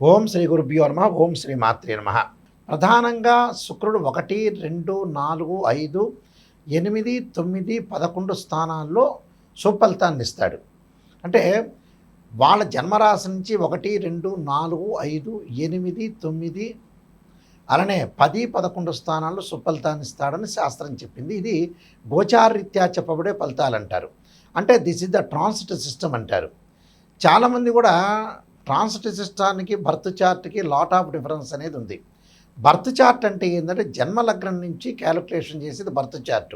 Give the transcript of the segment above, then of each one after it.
ఓం శ్రీ గురుభ్యో నమః. ఓం శ్రీ మాత్రే నమః. ప్రధానంగా శుక్రుడు 1, 2, 4, 5, 8, 9, 11 స్థానాల్లో సుఫలితాన్ని ఇస్తాడు. అంటే వాళ్ళ జన్మరాశి నుంచి 1, 2, 4, 5, 8, 9 అలానే 10, 11 స్థానాల్లో సుఫలితాన్ని ఇస్తాడని శాస్త్రం చెప్పింది. ఇది గోచారరీత్యా చెప్పబడే ఫలితాలు అంటారు. అంటే this is the transit system అంటారు. చాలామంది కూడా ట్రాన్సిట్ సిస్టానికి బర్త్ చార్ట్కి లాట్ ఆఫ్ డిఫరెన్స్ అనేది ఉంది. బర్త్ చార్ట్ అంటే ఏంటంటే జన్మలగ్నం నుంచి క్యాలిక్యులేషన్ చేసేది బర్త్ చార్ట్.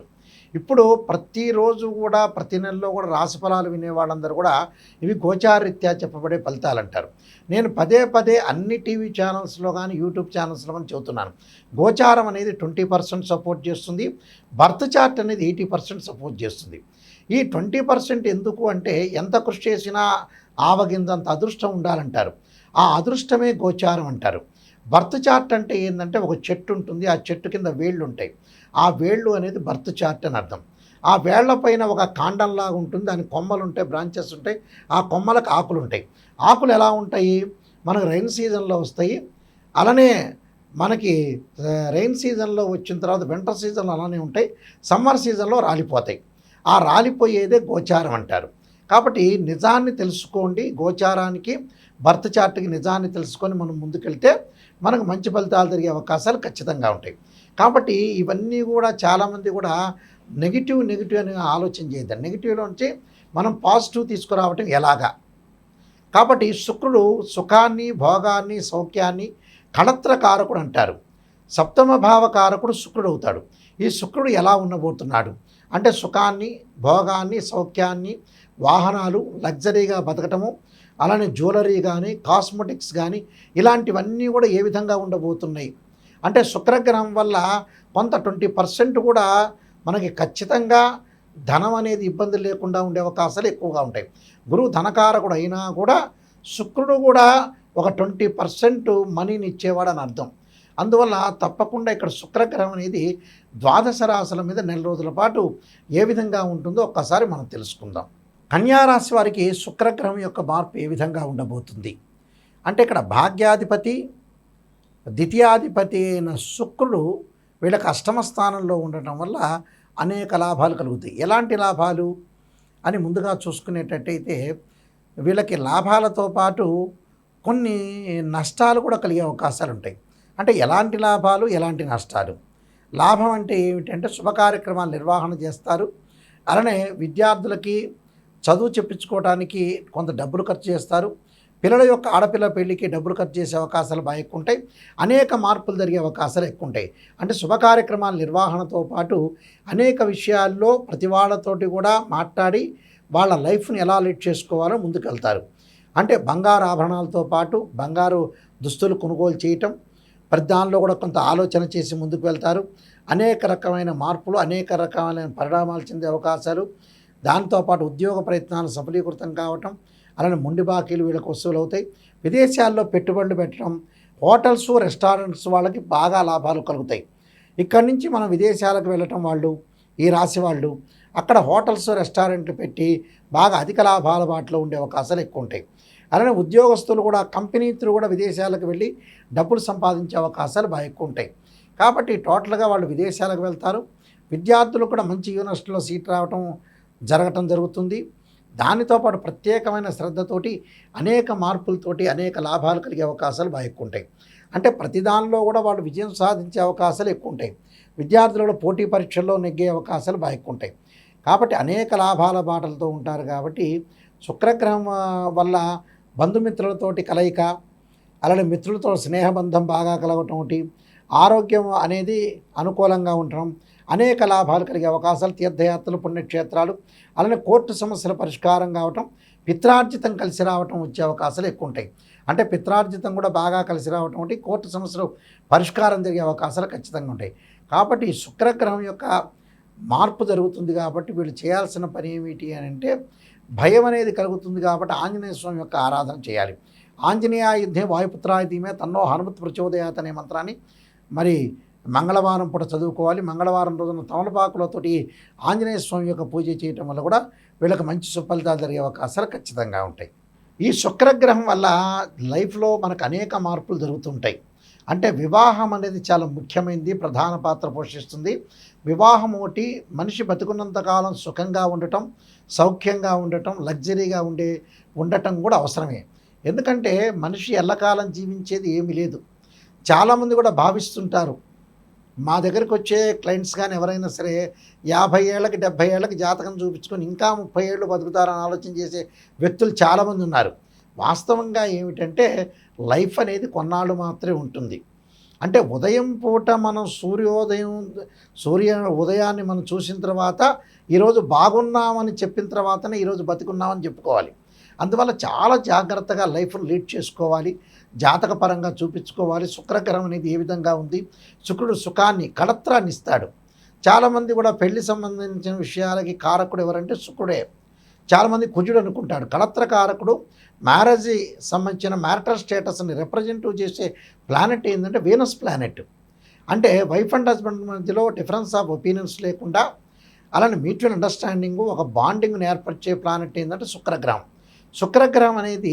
ఇప్పుడు ప్రతిరోజు కూడా ప్రతి నెలలో కూడా రాశిఫలాలు వినేవాళ్ళందరూ కూడా ఇవి గోచారరీత్యా చెప్పబడే ఫలితాలు అంటారు. నేను పదే పదే అన్ని టీవీ ఛానల్స్లో కానీ యూట్యూబ్ ఛానల్స్లో కానీ చెబుతున్నాను. గోచారం అనేది 20% సపోర్ట్ చేస్తుంది, బర్త్ చార్ట్ అనేది 80% సపోర్ట్ చేస్తుంది. ఈ 20% ఎందుకు అంటే ఎంత కృషి చేసినా ఆవగింజంత అదృష్టం ఉండాలంటారు. ఆ అదృష్టమే గోచారం అంటారు. బర్త్ చార్ట్ అంటే ఏంటంటే ఒక చెట్టు ఉంటుంది, ఆ చెట్టు కింద వేళ్ళు ఉంటాయి. ఆ వేళ్ళు అనేది బర్త్ చార్ట్ అని అర్థం. ఆ వేళ్ల పైన ఒక కాండంలాగా ఉంటుంది, దాని కొమ్మలు ఉంటాయి, బ్రాంచెస్ ఉంటాయి, ఆ కొమ్మలకు ఆకులు ఉంటాయి. ఆకులు ఎలా ఉంటాయి? మనకు రైన్ సీజన్లో వస్తాయి, అలానే మనకి రైన్ సీజన్లో వచ్చిన తర్వాత వింటర్ సీజన్లో అలానే ఉంటాయి, సమ్మర్ సీజన్లో రాలిపోతాయి. ఆ రాలిపోయేదే గోచారం అంటారు. కాబట్టి నిజాన్ని తెలుసుకోండి. గోచారానికి బర్త్ చార్ట్కి నిజాన్ని తెలుసుకొని మనం ముందుకెళ్తే మనకు మంచి ఫలితాలు జరిగే అవకాశాలు ఖచ్చితంగా ఉంటాయి. కాబట్టి ఇవన్నీ కూడా చాలామంది కూడా నెగిటివ్ అని ఆలోచన చేయద్దండి. నెగిటివ్లోంచి మనం పాజిటివ్ తీసుకురావటం ఎలాగా? కాబట్టి శుక్రుడు సుఖాన్ని, భోగాన్ని, సౌఖ్యాన్ని కళత్రకారకుడు అంటారు. సప్తమ భావకారకుడు శుక్రుడు అవుతాడు. ఈ శుక్రుడు ఎలా ఉండబోతున్నాడు అంటే సుఖాన్ని, భోగాన్ని, సౌఖ్యాన్ని, వాహనాలు, లగ్జరీగా బతకటము, అలానే జ్యువెలరీ కానీ, కాస్మెటిక్స్ కానీ ఇలాంటివన్నీ కూడా ఏ విధంగా ఉండబోతున్నాయి అంటే శుక్రగ్రహం వల్ల కొంత 20% కూడా మనకి ఖచ్చితంగా ధనం అనేది ఇబ్బంది లేకుండా ఉండే అవకాశాలు ఎక్కువగా ఉంటాయి. గురువు ధనకారకుడు అయినా కూడా శుక్రుడు కూడా ఒక 20% మనీని ఇచ్చేవాడు అని అర్థం. అందువల్ల తప్పకుండా ఇక్కడ శుక్రగ్రహం అనేది ద్వాదశ రాశుల మీద నెల రోజుల పాటు ఏ విధంగా ఉంటుందో ఒక్కసారి మనం తెలుసుకుందాం. కన్యారాశి వారికి శుక్రగ్రహం యొక్క మార్పు ఏ విధంగా ఉండబోతుంది అంటే ఇక్కడ భాగ్యాధిపతి, ద్వితీయాధిపతి అయిన శుక్రుడు వీళ్ళకి అష్టమ స్థానంలో ఉండటం వల్ల అనేక లాభాలు కలుగుతాయి. ఎలాంటి లాభాలు అని ముందుగా చూసుకునేటట్టయితే వీళ్ళకి లాభాలతో పాటు కొన్ని నష్టాలు కూడా కలిగే అవకాశాలు ఉంటాయి. అంటే ఎలాంటి లాభాలు, ఎలాంటి నష్టాలు? లాభం అంటే ఏమిటంటే శుభ కార్యక్రమాలు నిర్వహణ చేస్తారు, అలానే విద్యార్థులకి చదువు చెప్పించుకోవడానికి కొంత డబ్బులు ఖర్చు చేస్తారు, పిల్లల యొక్క ఆడపిల్ల పెళ్లికి డబ్బులు ఖర్చు చేసే అవకాశాలు బాగా ఎక్కువ ఉంటాయి, అనేక మార్పులు జరిగే అవకాశాలు ఎక్కువ ఉంటాయి. అంటే శుభ కార్యక్రమాల నిర్వహణతో పాటు అనేక విషయాల్లో ప్రతి వాళ్ళతోటి కూడా మాట్లాడి వాళ్ళ లైఫ్ని ఎలా లీడ్ చేసుకోవాలో ముందుకెళ్తారు. అంటే బంగారు ఆభరణాలతో పాటు బంగారు దుస్తులు కొనుగోలు చేయటం, ప్రతి దానిలో కూడా కొంత ఆలోచన చేసి ముందుకు వెళ్తారు. అనేక రకమైన మార్పులు, అనేక రకమైన పరిణామాలు చెందే అవకాశాలు, దాంతోపాటు ఉద్యోగ ప్రయత్నాలు సఫలీకృతం కావటం, అలానే మొండి బాకీలు వీళ్ళకి వసూలు అవుతాయి. విదేశాల్లో పెట్టుబడులు పెట్టడం, హోటల్స్, రెస్టారెంట్స్ వాళ్ళకి బాగా లాభాలు కలుగుతాయి. ఇక్కడి నుంచి మనం విదేశాలకు వెళ్ళటం వాళ్ళు, ఈ రాశి వాళ్ళు అక్కడ హోటల్స్, రెస్టారెంట్లు పెట్టి బాగా అధిక లాభాల బాటలో ఉండే అవకాశాలు ఎక్కువ ఉంటాయి. అలానే ఉద్యోగస్తులు కూడా కంపెనీలు కూడా విదేశాలకు వెళ్ళి డబ్బులు సంపాదించే అవకాశాలు బాగా ఎక్కువ ఉంటాయి. కాబట్టి టోటల్గా వాళ్ళు విదేశాలకు వెళ్తారు. విద్యార్థులు కూడా మంచి యూనివర్సిటీలో సీట్ రావటం జరుగుతుంది. దానితో పాటు ప్రత్యేకమైన శ్రద్ధతోటి అనేక మార్పులతోటి అనేక లాభాలు కలిగే అవకాశాలు బాగా ఎక్కువ ఉంటాయి. అంటే ప్రతి దానిలో కూడా వాళ్ళు విజయం సాధించే అవకాశాలు ఎక్కువ ఉంటాయి. విద్యార్థులు కూడా పోటీ పరీక్షల్లో నెగ్గే అవకాశాలు బాగా ఎక్కువ ఉంటాయి. కాబట్టి అనేక లాభాల బాటలతో ఉంటారు. కాబట్టి శుక్రగ్రహం వల్ల బంధుమిత్రులతోటి కలయిక, అలానే మిత్రులతో స్నేహబంధం బాగా కలగటం ఒకటి, ఆరోగ్యం అనేది అనుకూలంగా ఉండటం, అనేక లాభాలు కలిగే అవకాశాలు, తీర్థయాత్రలు, పుణ్యక్షేత్రాలు, అలానే కోర్టు సమస్యల పరిష్కారం కావటం, పిత్రార్జితం కలిసి రావటం వచ్చే అవకాశాలు ఎక్కువ ఉంటాయి. అంటే పిత్రార్జితం కూడా బాగా కలిసి రావటం ఒకటి, కోర్టు సమస్యలు పరిష్కారం జరిగే అవకాశాలు ఖచ్చితంగా ఉంటాయి. కాబట్టి శుక్రగ్రహం యొక్క మార్పు జరుగుతుంది. కాబట్టి వీళ్ళు చేయాల్సిన పని ఏమిటి అని అంటే భయం అనేది కలుగుతుంది. కాబట్టి ఆంజనేయ స్వామి యొక్క ఆరాధన చేయాలి. ఆంజనేయ యుద్ధే వాయుపుత్రాయ ధీమే తన్నో హనుమత్ ప్రచోదయాత్ అనే మంత్రాన్ని మరి మంగళవారం పూట చదువుకోవాలి. మంగళవారం రోజున తమలపాకులతోటి ఆంజనేయ స్వామి యొక్క పూజ చేయటం వల్ల కూడా వీళ్ళకి మంచి సుఫలితాలు జరిగే అవకాశాలు ఖచ్చితంగా ఉంటాయి. ఈ శుక్రగ్రహం వల్ల లైఫ్లో మనకు అనేక మార్పులు జరుగుతుంటాయి. అంటే వివాహం అనేది చాలా ముఖ్యమైనది, ప్రధాన పాత్ర పోషిస్తుంది. వివాహం ఒకటి మనిషి బతికున్నంత కాలం సుఖంగా ఉండటం, సౌఖ్యంగా ఉండటం, లగ్జరీగా ఉండటం కూడా అవసరమే. ఎందుకంటే మనిషి ఎల్లకాలం జీవించేది ఏమీ లేదు. చాలామంది కూడా భావిస్తుంటారు, మా దగ్గరికి వచ్చే క్లయింట్స్ కానీ ఎవరైనా సరే 50 ఏళ్ళకి 70 ఏళ్ళకి జాతకం చూపించుకొని ఇంకా 30 ఏళ్ళు బతుకుతారని ఆలోచన చేసే వ్యక్తులు చాలామంది ఉన్నారు. వాస్తవంగా ఏమిటంటే లైఫ్ అనేది కొన్నాళ్ళు మాత్రమే ఉంటుంది. అంటే ఉదయం పూట మనం సూర్య ఉదయాన్ని మనం చూసిన తర్వాత ఈరోజు బాగున్నామని చెప్పిన తర్వాతనే ఈరోజు బతికున్నామని చెప్పుకోవాలి. అందువల్ల చాలా జాగ్రత్తగా లైఫ్ను లీడ్ చేసుకోవాలి, జాతకపరంగా చూపించుకోవాలి. శుక్రగ్రహం అనేది ఏ విధంగా ఉంది, శుక్రుడు సుఖాన్ని కళత్రాన్ని ఇస్తాడు. చాలామంది కూడా పెళ్లి సంబంధించిన విషయాలకి కారకుడు ఎవరంటే శుక్రుడే. చాలామంది కుజుడు అనుకుంటాడు. కళత్ర కారకుడు మ్యారేజ్ సంబంధించిన మ్యారిటల్ స్టేటస్ని రిప్రజెంటివ్ చేసే ప్లానెట్ ఏంటంటే వీనస్ ప్లానెట్. అంటే వైఫ్ అండ్ హస్బెండ్ మధ్యలో డిఫరెన్స్ ఆఫ్ ఒపీనియన్స్ లేకుండా అలానే మ్యూచువల్ అండర్స్టాండింగు, ఒక బాండింగ్ను ఏర్పరిచే ప్లానెట్ ఏంటంటే శుక్రగ్రహం. శుక్రగ్రహం అనేది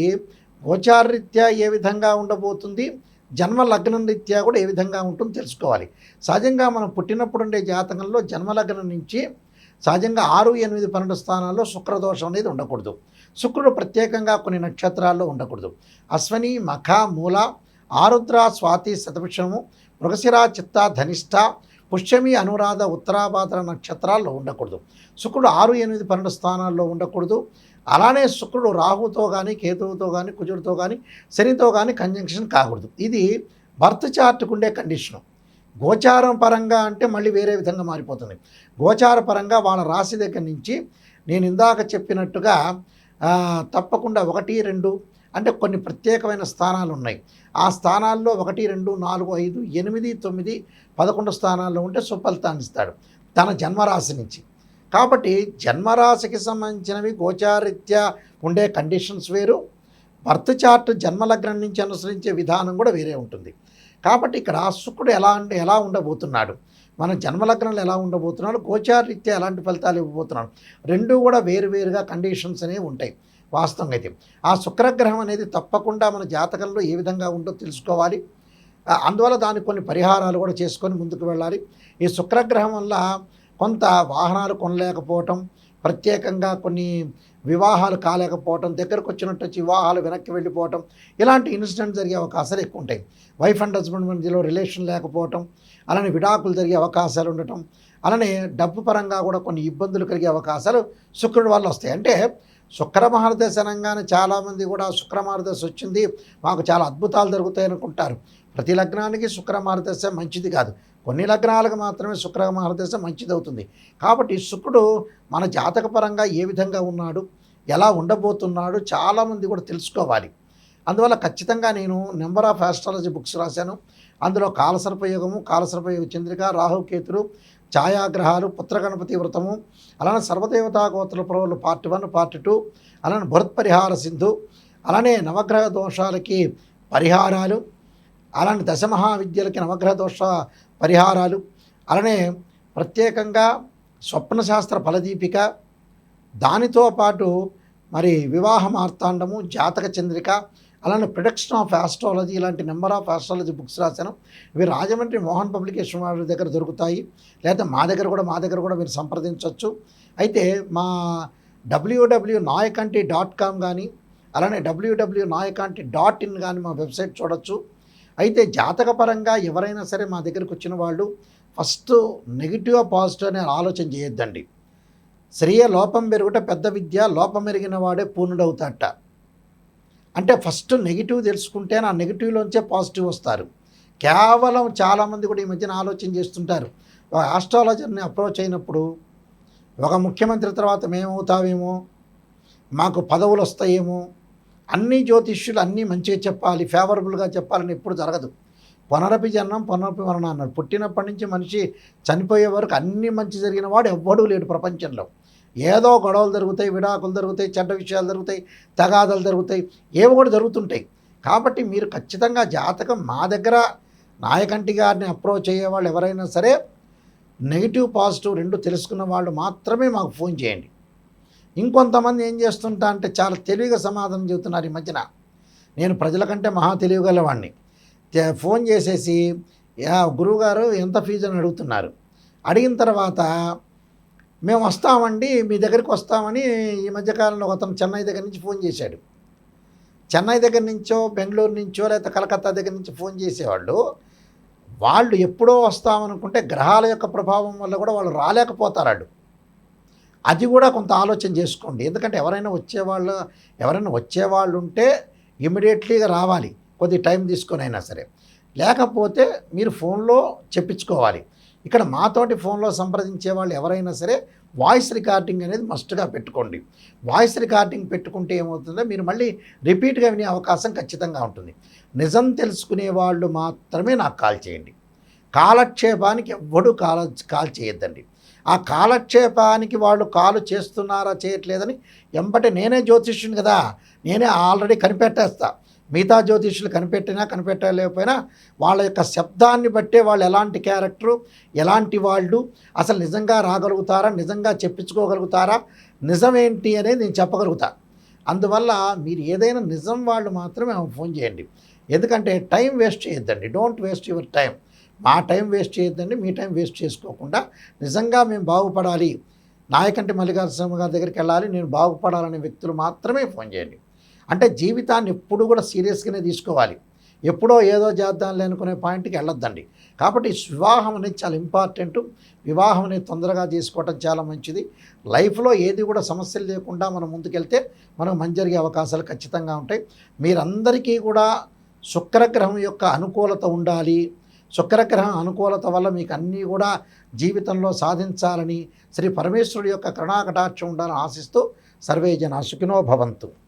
గోచారరీత్యా ఏ విధంగా ఉండబోతుంది, జన్మ లగ్నం రీత్యా కూడా ఏ విధంగా ఉంటుందో తెలుసుకోవాలి. సహజంగా మనం పుట్టినప్పుడు ఉండే జాతకంలో జన్మలగ్నం నుంచి సహజంగా 6, 8, 12 స్థానాల్లో శుక్రదోషం అనేది ఉండకూడదు. శుక్రుడు ప్రత్యేకంగా కొన్ని నక్షత్రాల్లో ఉండకూడదు. అశ్వని, మఖ, మూల, ఆరుద్ర, స్వాతి, శతభిషము, మృగశిర, చిత్త, ధనిష్ట, పుష్యమి, అనురాధ, ఉత్తరాభాద్ర నక్షత్రాల్లో ఉండకూడదు. శుక్రుడు 6, 8, 12 స్థానాల్లో ఉండకూడదు. అలానే శుక్రుడు రాహుతో కానీ, కేతువుతో కానీ, కుజుడితో కానీ, శనితో కానీ కంజంక్షన్ కాకూడదు. ఇది బర్త్ చార్ట్కు ఉండే కండిషను. గోచారం పరంగా అంటే మళ్ళీ వేరే విధంగా మారిపోతుంది. గోచార పరంగా వాళ్ళ రాశి దగ్గర నుంచి నేను ఇందాక చెప్పినట్టుగా తప్పకుండా 1, 2 అంటే కొన్ని ప్రత్యేకమైన స్థానాలు ఉన్నాయి. ఆ స్థానాల్లో 1, 2, 4, 5, 8, 9, 11 స్థానాల్లో ఉంటే సుఫలితాన్ని ఇస్తాడు తన జన్మరాశి నుంచి. కాబట్టి జన్మరాశికి సంబంధించినవి గోచారీత్యా ఉండే కండిషన్స్ వేరు, బర్త్ చార్ట్ జన్మలగ్నం నుంచి అనుసరించే విధానం కూడా వేరే ఉంటుంది. కాబట్టి ఇక్కడ శుక్రుడు ఎలా ఉండబోతున్నాడు, మన జన్మలగ్నంలో ఎలా ఉండబోతున్నాడు, గోచారరీత్యా ఎలాంటి ఫలితాలు ఇవ్వబోతున్నాడు, రెండూ కూడా వేరువేరుగా కండిషన్స్ అనేవి ఉంటాయి. వాస్తవంగా అయితే ఆ శుక్రగ్రహం అనేది తప్పకుండా మన జాతకంలో ఏ విధంగా ఉందో తెలుసుకోవాలి. అందువల్ల దానికి కొన్ని పరిహారాలు కూడా చేసుకొని ముందుకు వెళ్ళాలి. ఈ శుక్రగ్రహం వల్ల కొంత వాహనాలు కొనలేకపోవటం, ప్రత్యేకంగా కొన్ని వివాహాలు కాలేకపోవటం, దగ్గరకు వచ్చినట్టు వచ్చి వివాహాలు వెనక్కి వెళ్ళిపోవటం, ఇలాంటి ఇన్సిడెంట్ జరిగే అవకాశాలు ఎక్కువ ఉంటాయి. వైఫ్ అండ్ హస్బెండ్ మధ్యలో రిలేషన్ లేకపోవటం, అలానే విడాకులు జరిగే అవకాశాలు ఉండటం, అలానే డబ్బు పరంగా కూడా కొన్ని ఇబ్బందులు కలిగే అవకాశాలు శుక్రుడి వల్ల వస్తాయి. అంటే శుక్ర మహర్దశ అనగానే చాలామంది కూడా శుక్ర మహర్దశ వచ్చింది మాకు చాలా అద్భుతాలు జరుగుతాయి అనుకుంటారు. ప్రతి లగ్నానికి శుక్ర మహర్దశ మంచిది కాదు, కొన్ని లగ్నాలకు మాత్రమే శుక్ర మహర్దశ మంచిది అవుతుంది. కాబట్టి శుక్రుడు మన జాతకపరంగా ఏ విధంగా ఉన్నాడు, ఎలా ఉండబోతున్నాడు చాలామంది కూడా తెలుసుకోవాలి. అందువల్ల ఖచ్చితంగా నేను నెంబర్ ఆఫ్ ఆస్ట్రాలజీ బుక్స్ రాశాను. అందులో కాలసర్పయోగము, కాలసర్పయోగ చంద్రిక, రాహుకేతులు, ఛాయాగ్రహాలు, పుత్రగణపతి వ్రతము, అలానే సర్వదేవతా గోత్ర ప్రవలు పార్ట్ 1, పార్ట్ 2, అలానే భరత్ పరిహార సింధు, అలానే నవగ్రహ దోషాలకి పరిహారాలు, అలానే దశమహావిద్యలకి నవగ్రహ దోష పరిహారాలు, అలానే ప్రత్యేకంగా స్వప్నశాస్త్ర ఫలదీపిక, దానితో పాటు మరి వివాహ మార్తాండము, జాతక చంద్రిక, అలానే ప్రొడక్షన్ ఆఫ్ ఆస్ట్రాలజీ, ఇలాంటి నెంబర్ ఆఫ్ ఆస్ట్రాలజీ బుక్స్ రాశాను. ఇవి రాజమండ్రి మోహన్ పబ్లికేషన్ వాళ్ళ దగ్గర దొరుకుతాయి, లేదా మా దగ్గర కూడా మీరు సంప్రదించవచ్చు. అయితే మా www.nayakanti.com కానీ, అలానే www.nayakanti.in కానీ మా వెబ్సైట్ చూడొచ్చు. అయితే జాతకపరంగా ఎవరైనా సరే మా దగ్గరికి వచ్చిన వాళ్ళు ఫస్ట్ నెగిటివ్ పాజిటివ్ అనే ఆలోచన చేయొద్దండి. శ్రేయ లోపం పెరుగుట పెద్ద విద్య, లోపం ఎరిగిన వాడే పూర్ణుడవుతాట. అంటే ఫస్ట్ నెగిటివ్ తెలుసుకుంటే ఆ నెగిటివ్లోంచే పాజిటివ్ వస్తారు. కేవలం చాలామంది కూడా ఈ మధ్యన ఆలోచన చేస్తుంటారు, ఒక ఆస్ట్రాలజర్ని అప్రోచ్ అయినప్పుడు ఒక ముఖ్యమంత్రి తర్వాత మేమవుతామేమో, మాకు పదవులు వస్తాయేమో, అన్ని జ్యోతిష్యులు అన్నీ మంచిగా చెప్పాలి, ఫేవరబుల్గా చెప్పాలని ఎప్పుడు జరగదు. పునరపి జన్మం పునరపి మరణం అన్నారు. పుట్టినప్పటి నుంచి మనిషి చనిపోయే వరకు అన్నీ మంచి జరిగిన వాడు ఎవ్వడూ లేడు ప్రపంచంలో. ఏదో గొడవలు జరుగుతాయి, విడాకులు జరుగుతాయి, చెడ్డ విషయాలు జరుగుతాయి, తగాదాలు జరుగుతాయి, ఏవో కూడా జరుగుతుంటాయి. కాబట్టి మీరు ఖచ్చితంగా జాతకం మా దగ్గర నాయకంటి గారిని అప్రోచ్ అయ్యే వాళ్ళు ఎవరైనా సరే నెగిటివ్ పాజిటివ్ రెండు తెలుసుకున్న వాళ్ళు మాత్రమే మాకు ఫోన్ చేయండి. ఇంకొంతమంది ఏం చేస్తుంటా అంటే చాలా తెలివిగా సమాధానం చెబుతున్నారు ఈ మధ్యన. నేను ప్రజల కంటే మహా తెలివిగలవాడిని. ఫోన్ చేసేసి గురువుగారు ఎంత ఫీజు అని అడుగుతున్నారు. అడిగిన తర్వాత మేము వస్తామండి, మీ దగ్గరికి వస్తామని ఈ మధ్యకాలంలో అతను చెన్నై దగ్గర నుంచి ఫోన్ చేశాడు. చెన్నై దగ్గర నుంచో, బెంగళూరు నుంచో, లేకపోతే కలకత్తా దగ్గర నుంచి ఫోన్ చేసేవాళ్ళు. వాళ్ళు ఎప్పుడో వస్తామనుకుంటే గ్రహాల యొక్క ప్రభావం వల్ల కూడా వాళ్ళు రాలేకపోతారు. అది కూడా కొంత ఆలోచన చేసుకోండి. ఎందుకంటే ఎవరైనా వచ్చేవాళ్ళు ఉంటే ఇమ్మీడియట్లీగా రావాలి, కొద్ది టైం తీసుకొని అయినా సరే. లేకపోతే మీరు ఫోన్లో చెప్పించుకోవాలి. ఇక్కడ మాతోటి ఫోన్లో సంప్రదించే వాళ్ళు ఎవరైనా సరే వాయిస్ రికార్డింగ్ అనేది మస్ట్గా పెట్టుకోండి. వాయిస్ రికార్డింగ్ పెట్టుకుంటే ఏమవుతుందో మీరు మళ్ళీ రిపీట్గా వినే అవకాశం ఖచ్చితంగా ఉంటుంది. నిజం తెలుసుకునే వాళ్ళు మాత్రమే నాకు కాల్ చేయండి. కాలక్షేపానికి ఎవ్వడూ కాల్ చేయొద్దండి. ఆ కాలక్షేపానికి వాళ్ళు కాలు చేస్తున్నారా చేయట్లేదని ఎంబటే నేనే జ్యోతిష్యుని కదా, నేనే ఆల్రెడీ కనిపెట్టేస్తా. మిగతా జ్యోతిష్యులు కనిపెట్టలేకపోయినా వాళ్ళ యొక్క శబ్దాన్ని బట్టే వాళ్ళు ఎలాంటి క్యారెక్టరు, ఎలాంటి వాళ్ళు, అసలు నిజంగా రాగలుగుతారా, నిజంగా చెప్పించుకోగలుగుతారా, నిజమేంటి అనేది నేను చెప్పగలుగుతా. అందువల్ల మీరు ఏదైనా నిజం వాళ్ళు మాత్రమే ఫోన్ చేయండి. ఎందుకంటే టైం వేస్ట్ చేయొద్దండి. Don't waste your time. మా టైం వేస్ట్ చేయొద్దండి, మీ టైం వేస్ట్ చేసుకోకుండా నిజంగా మేము బాగుపడాలి, నాయకంటి మల్లికార్జున గారి దగ్గరికి వెళ్ళాలి, నేను బాగుపడాలనే వ్యక్తులు మాత్రమే ఫోన్ చేయండి. అంటే జీవితాన్ని ఎప్పుడు కూడా సీరియస్గానే తీసుకోవాలి. ఎప్పుడో ఏదో చేద్దాంలే అనుకునే పాయింట్కి వెళ్ళొద్దండి. కాబట్టి వివాహం అనేది చాలా ఇంపార్టెంట్. వివాహం అనేది తొందరగా చేసుకోవటం చాలా మంచిది. లైఫ్లో ఏది కూడా సమస్యలు లేకుండా మనం ముందుకెళ్తే మనకు మంచి జరిగే అవకాశాలు ఖచ్చితంగా ఉంటాయి. మీరందరికీ కూడా శుక్రగ్రహం యొక్క అనుకూలత ఉండాలి. శుక్రగ్రహం అనుకూలత వల్ల మీకు అన్నీ కూడా జీవితంలో సాధించాలని శ్రీ పరమేశ్వరుడి యొక్క కరుణాకటాక్షం ఉండాలని ఆశిస్తూ సర్వే జనా సుఖినో భవంతు.